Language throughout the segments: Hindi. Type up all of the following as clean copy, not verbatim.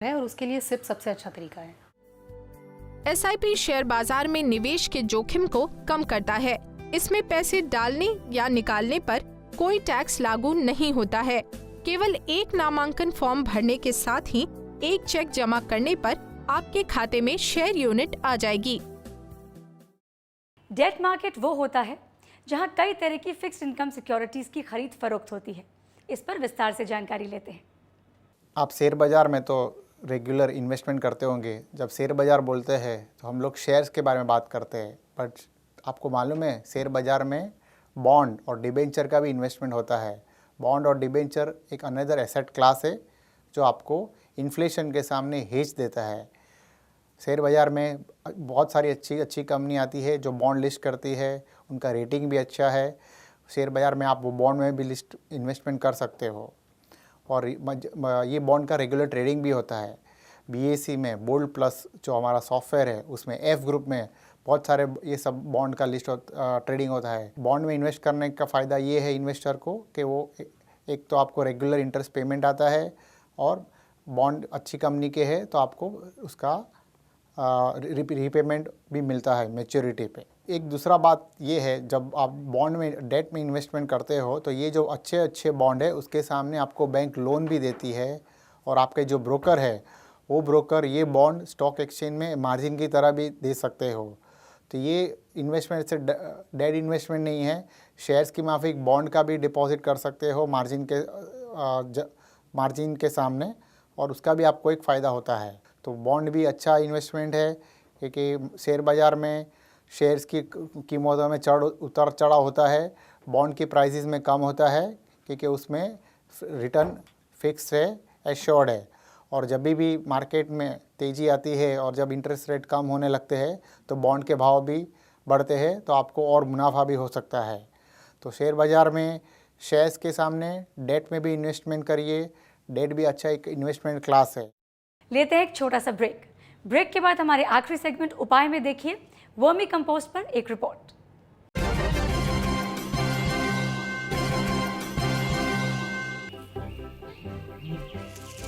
है और उसके लिए सिप सबसे अच्छा तरीका है। एसआईपी शेयर बाजार में निवेश के जोखिम को कम करता है। इसमें पैसे डालने या निकालने पर कोई टैक्स लागू नहीं होता है। केवल एक नामांकन फॉर्म भरने के साथ ही एक चेक जमा करने पर आपके खाते में शेयर यूनिट आ जाएगी। डेट मार्केट वो होता है जहां कई तरह की फिक्स्ड इनकम सिक्योरिटीज की खरीद फरोख्त होती है। इस पर विस्तार से जानकारी लेते हैं। आप शेयर बाज़ार में तो रेगुलर इन्वेस्टमेंट करते होंगे। जब शेयर बाज़ार बोलते हैं तो हम लोग शेयर्स के बारे में बात करते हैं, बट आपको मालूम है शेयर बाज़ार में बॉन्ड और डिबेंचर का भी इन्वेस्टमेंट होता है। बॉन्ड और डिबेंचर एक अनदर एसेट क्लास है जो आपको इन्फ्लेशन के सामने हेज देता है। शेयर बाज़ार में बहुत सारी अच्छी कंपनी आती है जो बॉन्ड लिस्ट करती है, उनका रेटिंग भी अच्छा है। शेयर बाज़ार में आप वो बॉन्ड में भी लिस्ट इन्वेस्टमेंट कर सकते हो और ये बॉन्ड का रेगुलर ट्रेडिंग भी होता है। बीएसई में बोल्ड प्लस जो हमारा सॉफ्टवेयर है उसमें एफ ग्रुप में बहुत सारे ये सब बॉन्ड का लिस्ट ट्रेडिंग होता है। बॉन्ड में इन्वेस्ट करने का फ़ायदा ये है इन्वेस्टर को कि वो एक तो आपको रेगुलर इंटरेस्ट पेमेंट आता है और बॉन्ड अच्छी कंपनी के है तो आपको उसका रीपेमेंट भी मिलता है मैच्योरिटी पे। एक दूसरा बात ये है जब आप बॉन्ड में डेट में इन्वेस्टमेंट करते हो तो ये जो अच्छे बॉन्ड है उसके सामने आपको बैंक लोन भी देती है और आपके जो ब्रोकर है वो ब्रोकर ये बॉन्ड स्टॉक एक्सचेंज में मार्जिन की तरह भी दे सकते हो। तो ये इन्वेस्टमेंट से डेट इन्वेस्टमेंट नहीं है। शेयर्स की माफिक बॉन्ड का भी डिपॉजिट कर सकते हो मार्जिन के सामने और उसका भी आपको एक फ़ायदा होता है। तो बॉन्ड भी अच्छा इन्वेस्टमेंट है क्योंकि शेयर बाज़ार में शेयर्स की कीमतों में उतार चढ़ाव होता है, बॉन्ड की प्राइसेस में कम होता है क्योंकि उसमें रिटर्न फिक्स है, एश्योर्ड है। और जब भी मार्केट में तेज़ी आती है और जब इंटरेस्ट रेट कम होने लगते हैं तो बॉन्ड के भाव भी बढ़ते हैं तो आपको और मुनाफा भी हो सकता है। तो शेयर बाज़ार में शेयर्स के सामने डेट में भी इन्वेस्टमेंट करिए। डेट भी अच्छा एक इन्वेस्टमेंट क्लास है। लेते हैं एक छोटा सा ब्रेक के बाद हमारे आखिरी सेगमेंट उपाय में देखिए वर्मी कंपोस्ट पर एक report.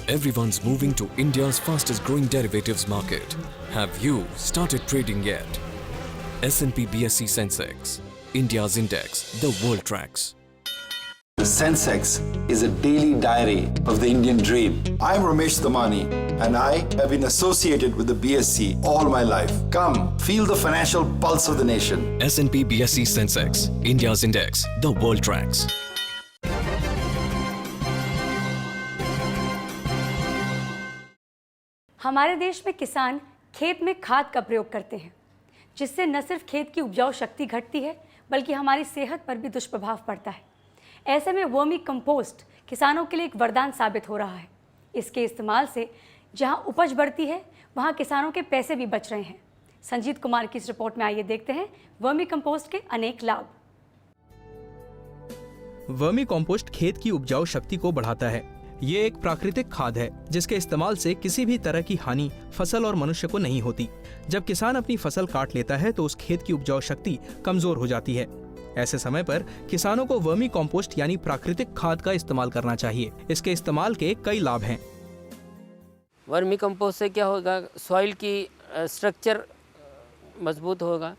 Everyone's moving to India's fastest growing derivatives market. Have you started trading yet? S&P BSE Sensex, India's index, the world tracks. The Sensex is a daily diary of the Indian dream. I'm Ramesh Damani and I have been associated with the BSE all my life. Come, feel the financial pulse of the nation. S&P BSE Sensex, India's index, the world tracks. हमारे देश में किसान खेत में खाद का प्रयोग करते हैं जिससे न सिर्फ खेत की उपजाऊ शक्ति घटती है बल्कि हमारी सेहत पर भी दुष्प्रभाव पड़ता है। ऐसे में वर्मी कंपोस्ट किसानों के लिए एक वरदान साबित हो रहा है। इसके इस्तेमाल से जहां उपज बढ़ती है वहां किसानों के पैसे भी बच रहे हैं। संजीत कुमार की इस रिपोर्ट में आइए देखते हैं वर्मी कंपोस्ट के अनेक लाभ। वर्मी कंपोस्ट खेत की उपजाऊ शक्ति को बढ़ाता है। ये एक प्राकृतिक खाद है जिसके इस्तेमाल से किसी भी तरह की हानि फसल और मनुष्य को नहीं होती। जब किसान अपनी फसल काट लेता है तो उस खेत की उपजाऊ शक्ति कमजोर हो जाती है। ऐसे समय पर किसानों को वर्मी कंपोस्ट यानी प्राकृतिक खाद का इस्तेमाल करना चाहिए। इसके इस्तेमाल के कई लाभ हैं। वर्मी कंपोस्ट से क्या होगा, सॉइल की स्ट्रक्चर मजबूत होगा,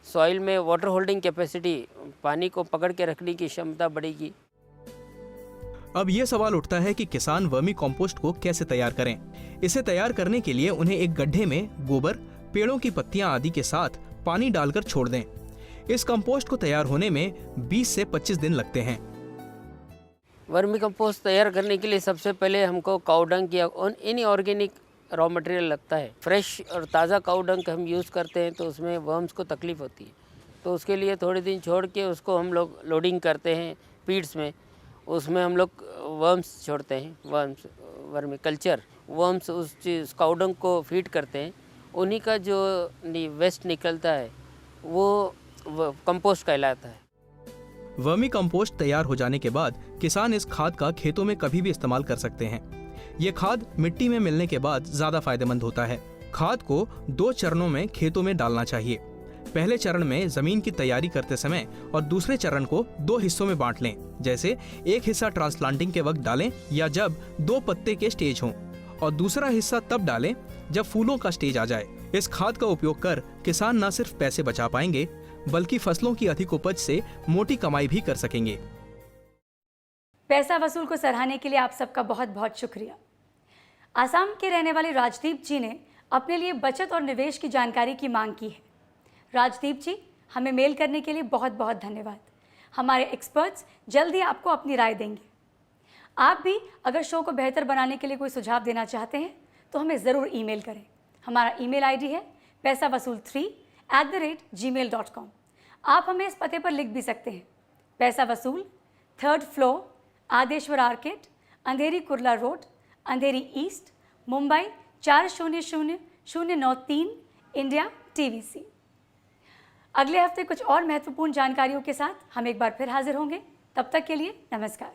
सॉइल में वाटर होल्डिंग कैपेसिटी, पानी को पकड़ के रखने की क्षमता बढ़ेगी। अब ये सवाल उठता है कि किसान वर्मी कंपोस्ट को कैसे तैयार करें। इसे तैयार करने के लिए उन्हें एक गड्ढे में गोबर, पेड़ों की पत्तियां आदि के साथ पानी डालकर छोड़ दें। इस कंपोस्ट को तैयार होने में 20 से 25 दिन लगते हैं। वर्मी कंपोस्ट तैयार करने के लिए सबसे पहले हमको काऊ डंग या एनी ऑर्गेनिक रॉ मटेरियल लगता है। फ्रेश और ताज़ा काऊ डंग हम यूज़ करते हैं तो उसमें वर्म्स को तकलीफ़ होती है, तो उसके लिए थोड़े दिन छोड़ के उसको हम लोग लोडिंग करते हैं पीड्स में। उसमें हम लोग वर्म्स छोड़ते हैं, वर्मी कल्चर वर्म्स उस चीज़ काऊ डंग को फीड करते हैं। उन्हीं का जो वेस्ट निकलता है वो कंपोस्ट कहलाता है। वर्मी कंपोस्ट तैयार हो जाने के बाद किसान इस खाद का खेतों में कभी भी इस्तेमाल कर सकते हैं। ये खाद मिट्टी में मिलने के बाद ज्यादा फायदेमंद होता है। खाद को 2 चरणों में खेतों में डालना चाहिए। पहले चरण में जमीन की तैयारी करते समय और दूसरे चरण को 2 हिस्सों में बांट लें। जैसे एक हिस्सा ट्रांसप्लांटिंग के वक्त डालें या जब 2 पत्ते के स्टेज हों और दूसरा हिस्सा तब डालें जब फूलों का स्टेज आ जाए। इस खाद का उपयोग कर किसान न सिर्फ पैसे बचा पाएंगे बल्कि फसलों की अधिक उपज से मोटी कमाई भी कर सकेंगे। पैसा वसूल को सराहने के लिए आप सबका बहुत बहुत शुक्रिया। आसाम के रहने वाले राजदीप जी ने अपने लिए बचत और निवेश की जानकारी की मांग की है। राजदीप जी, हमें मेल करने के लिए बहुत बहुत धन्यवाद। हमारे एक्सपर्ट्स जल्द ही आपको अपनी राय देंगे। आप भी अगर शो को बेहतर बनाने के लिए कोई सुझाव देना चाहते हैं तो हमें ज़रूर ईमेल करें। हमारा ईमेल आईडी है paisavasool3@gmail.com। आप हमें इस पते पर लिख भी सकते हैं। पैसा वसूल, 3rd फ्लोर, आदेश्वर आर्केड, अंधेरी कुर्ला रोड, अंधेरी ईस्ट, मुंबई 400093, इंडिया, TVC। अगले हफ्ते कुछ और महत्वपूर्ण जानकारियों के साथ हम एक बार फिर हाजिर होंगे। तब तक के लिए नमस्कार।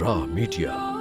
Raw Media.